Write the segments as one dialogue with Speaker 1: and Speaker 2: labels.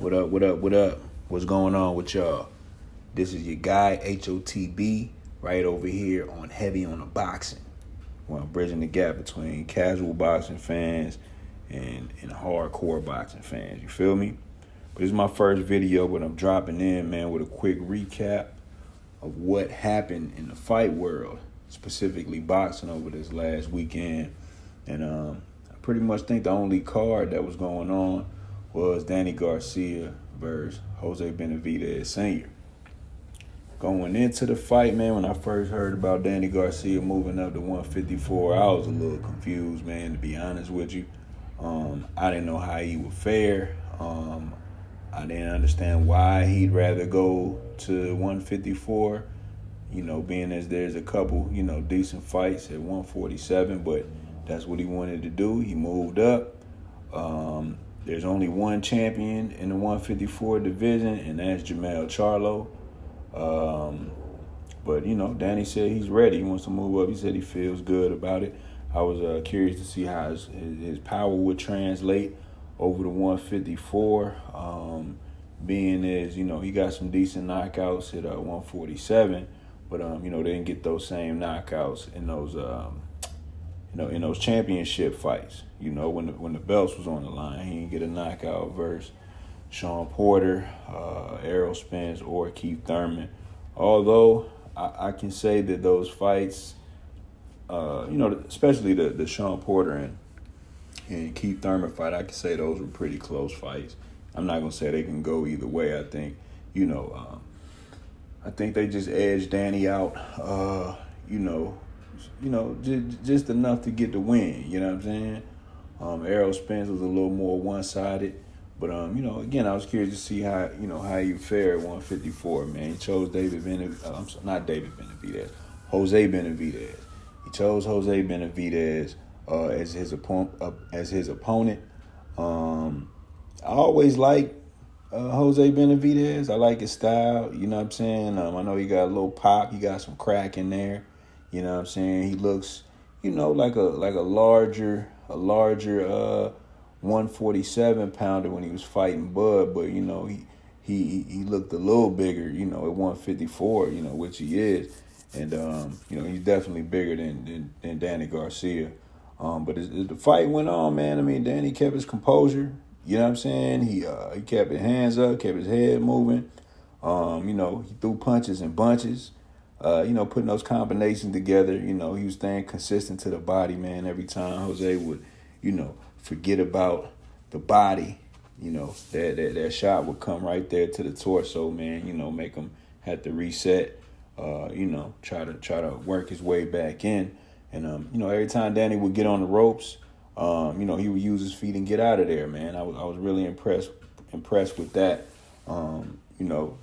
Speaker 1: What up, what up, what up? What's going on with y'all? This is your guy, HOTB, right over here on Heavy on the Boxing. Well, I'm bridging the gap between casual boxing fans and hardcore boxing fans. You feel me? But this is my first video, but I'm dropping in, man, with a quick recap of what happened in the fight world, specifically boxing over this last weekend. And I pretty much think the only card that was going on was Danny Garcia versus Jose Benavidez Sr. Going into the fight, man, when I first heard about Danny Garcia moving up to 154, I was a little confused, man, to be honest with you. I didn't know how he would fare. I didn't understand why he'd rather go to 154, being as there's a couple, decent fights at 147, but that's what he wanted to do. He moved up. There's only one champion in the 154 division, and that's Jermell Charlo. But Danny said he's ready. He wants to move up. He said he feels good about it. I was curious to see how his power would translate over the 154. Being as he got some decent knockouts at 147, but they didn't get those same knockouts in those in those championship fights. When the belts was on the line, he didn't get a knockout versus Shawn Porter, Errol Spence, or Keith Thurman. Although I can say that those fights, especially the Shawn Porter and Keith Thurman fight, I can say those were pretty close fights. I'm not gonna say they can go either way. I think, I think they just edged Danny out, just enough to get the win. You know what I'm saying? Errol Spence was a little more one-sided. But, again, I was curious to see how you fare at 154, man. He chose Jose Benavidez. He chose Jose Benavidez as his opponent. I always like Jose Benavidez. I like his style, you know what I'm saying? I know he got a little pop. He got some crack in there, you know what I'm saying? He looks, like a larger 147 pounder when he was fighting Bud, but he looked a little bigger, at 154, which he is, and he's definitely bigger than Danny Garcia. But as the fight went on, man, I mean, Danny kept his composure. You know what I'm saying? He kept his hands up, kept his head moving. He threw punches in bunches. Putting those combinations together. He was staying consistent to the body, man. Every time Jose would, forget about the body, that shot would come right there to the torso, man, make him have to reset, try to work his way back in. And, every time Danny would get on the ropes, he would use his feet and get out of there, man. I was really impressed with that,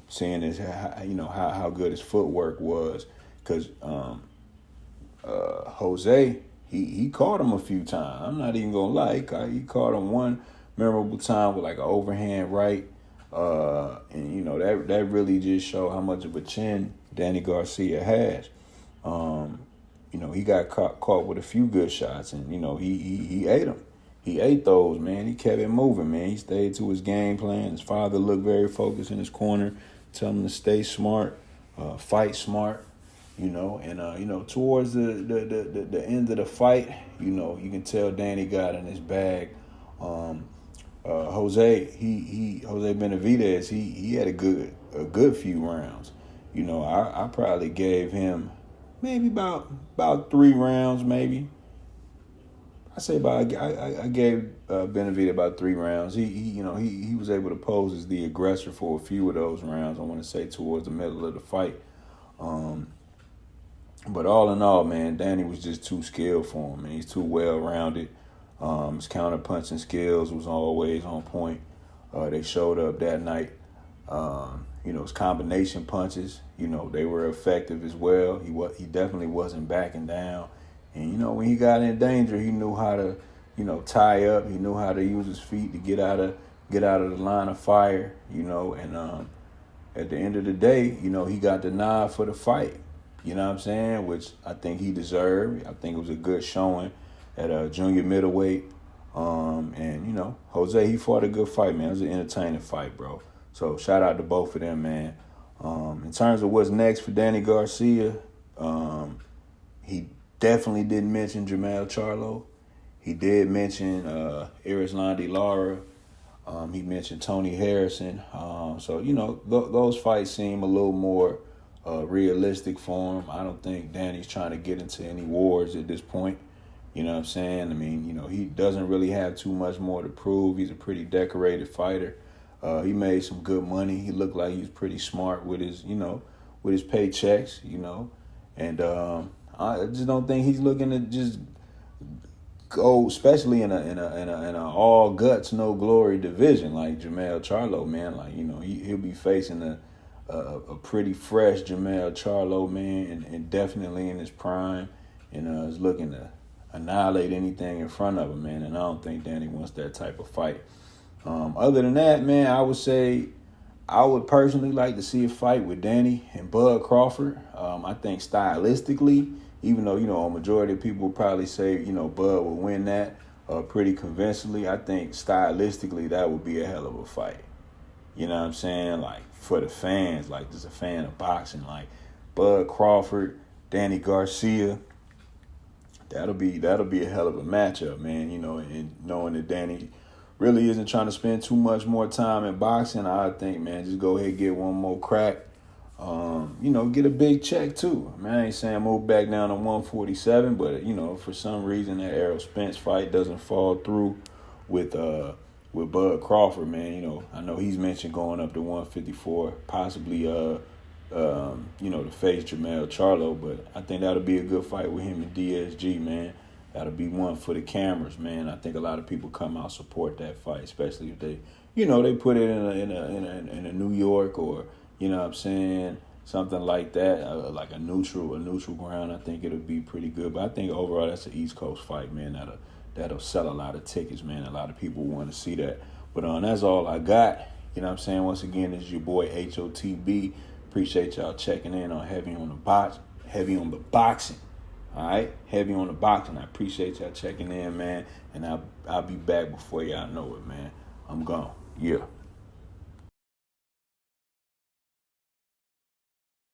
Speaker 1: seeing his, how good his footwork was. Because Jose, he caught him a few times. I'm not even going to lie. He caught him one memorable time with like an overhand right. And, that really just showed how much of a chin Danny Garcia has. He got caught with a few good shots, and, he ate them. He ate those, man. He kept it moving, man. He stayed to his game plan. His father looked very focused in his corner, telling him to stay smart, fight smart. Towards the end of the fight, you can tell Danny got in his bag. Jose Benavidez, he had a good few rounds. I probably gave him maybe about 3 rounds, maybe. I gave Benavidez about 3 rounds. He was able to pose as the aggressor for a few of those rounds. I want to say towards the middle of the fight. But all in all, man, Danny was just too skilled for him, man. He's too well-rounded. His counter-punching skills was always on point. They showed up that night. His combination punches, they were effective as well. He definitely wasn't backing down. And, when he got in danger, he knew how to, tie up. He knew how to use his feet to get out of the line of fire, and at the end of the day, he got the nod for the fight. You know what I'm saying? Which I think he deserved. I think it was a good showing at junior middleweight. And, you know, Jose, he fought a good fight, man. It was an entertaining fight, bro. So shout out to both of them, man. In terms of what's next for Danny Garcia, he definitely didn't mention Jermell Charlo. He did mention Arislandi Lara. He mentioned Tony Harrison. So, you know, those fights seem a little more realistic for him. I don't think Danny's trying to get into any wars at this point. You know what I'm saying? I mean, you know, he doesn't really have too much more to prove. He's a pretty decorated fighter. He made some good money. He looked like he was pretty smart with his, you know, with his paychecks, you know. And I just don't think he's looking to just go, especially in a all guts no glory division like Jermell Charlo, man. Like, you know, he'll be facing a pretty fresh Jermell Charlo, man, and definitely in his prime, and is looking to annihilate anything in front of him, man. And I don't think Danny wants that type of fight. Other than that, man, I would say I would personally like to see a fight with Danny and Bud Crawford. I think stylistically, even though, you know, a majority of people probably say, you know, Bud will win that pretty convincingly, I think stylistically that would be a hell of a fight. You know what I'm saying? Like, for the fans, like, just a fan of boxing, like Bud Crawford, Danny Garcia, that'll be a hell of a matchup, man. You know, and knowing that Danny really isn't trying to spend too much more time in boxing, I think, man, just go ahead and get one more crack. You know, get a big check too. I mean, I ain't saying move back down to 147, but, you know, for some reason that Errol Spence fight doesn't fall through with Bud Crawford, man. You know, I know he's mentioned going up to 154, possibly you know, to face Jermell Charlo, but I think that'll be a good fight with him and DSG, man. That'll be one for the cameras, man. I think a lot of people come out support that fight, especially if they, you know, they put it in a New York, or, you know what I'm saying, something like that, like a neutral ground. I think it'll be pretty good. But I think overall that's an East Coast fight, man. That'll sell a lot of tickets, man. A lot of people want to see that. But that's all I got. You know what I'm saying? Once again, this is your boy HOTB. Appreciate y'all checking in on Heavy on the Boxing. All right? Heavy on the Boxing. I appreciate y'all checking in, man. And I'll be back before y'all know it, man. I'm gone. Yeah.